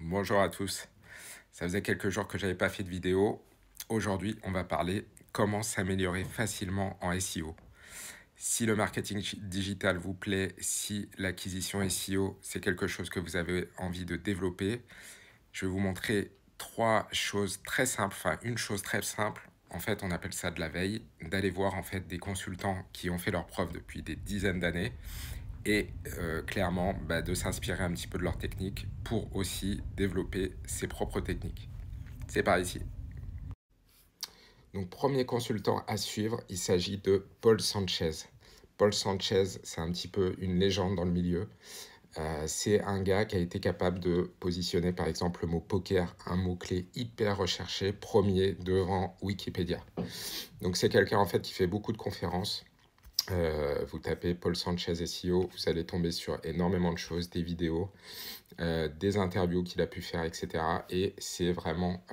Bonjour à tous. Ça faisait quelques jours que j'avais pas fait de vidéo. Aujourd'hui, on va parler comment s'améliorer facilement en SEO. Si le marketing digital vous plaît, si l'acquisition SEO, c'est quelque chose que vous avez envie de développer, je vais vous montrer trois choses très simples, enfin une chose très simple. En fait, on appelle ça de la veille, d'aller voir en fait des consultants qui ont fait leurs preuves depuis des dizaines d'années et clairement de s'inspirer un petit peu de leur technique pour aussi développer ses propres techniques. C'est par ici. Donc premier consultant à suivre, il s'agit de Paul Sanchez. Paul Sanchez, c'est un petit peu une légende dans le milieu. C'est un gars qui a été capable de positionner par exemple le mot poker, un mot-clé hyper recherché, premier devant Wikipédia. Donc c'est quelqu'un en fait qui fait beaucoup de conférences. Vous tapez Paul Sanchez SEO, vous allez tomber sur énormément de choses, des vidéos, des interviews qu'il a pu faire, etc. Et c'est vraiment,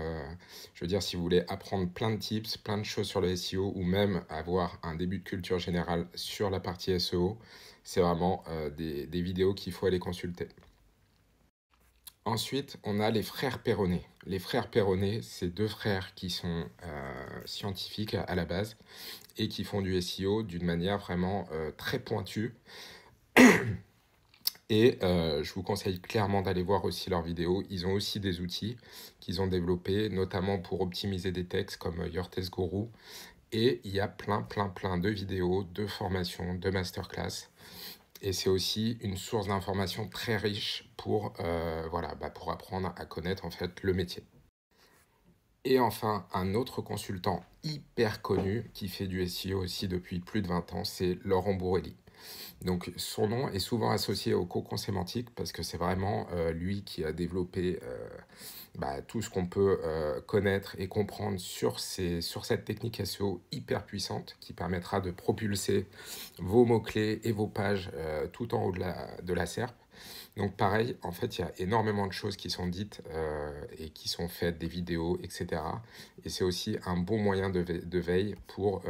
je veux dire, si vous voulez apprendre plein de tips, plein de choses sur le SEO, ou même avoir un début de culture générale sur la partie SEO, c'est vraiment des vidéos qu'il faut aller consulter. Ensuite, on a les frères Perronnet. Les frères Perronnet, c'est deux frères qui sont scientifiques à la base et qui font du SEO d'une manière vraiment très pointue. Et je vous conseille clairement d'aller voir aussi leurs vidéos. Ils ont aussi des outils qu'ils ont développés, notamment pour optimiser des textes comme Your Test Guru. Et il y a plein de vidéos, de formations, de masterclass. Et c'est aussi une source d'information très riche pour, pour apprendre à connaître en fait le métier. Et enfin, un autre consultant hyper connu qui fait du SEO aussi depuis plus de 20 ans, c'est Laurent Bourrelli. Donc son nom est souvent associé au cocon sémantique parce que c'est vraiment lui qui a développé tout ce qu'on peut connaître et comprendre sur cette technique SEO hyper puissante qui permettra de propulser vos mots-clés et vos pages tout en haut de la SERP. Donc pareil, en fait, il y a énormément de choses qui sont dites et qui sont faites, des vidéos, etc. Et c'est aussi un bon moyen de veille pour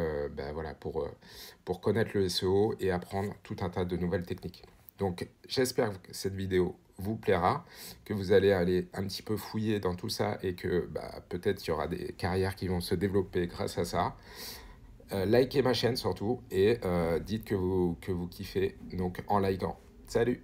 connaître le SEO et apprendre tout un tas de nouvelles techniques. Donc j'espère que cette vidéo vous plaira, que vous allez aller un petit peu fouiller dans tout ça et que peut-être il y aura des carrières qui vont se développer grâce à ça. Likez ma chaîne surtout et dites que vous kiffez donc en likant. Salut!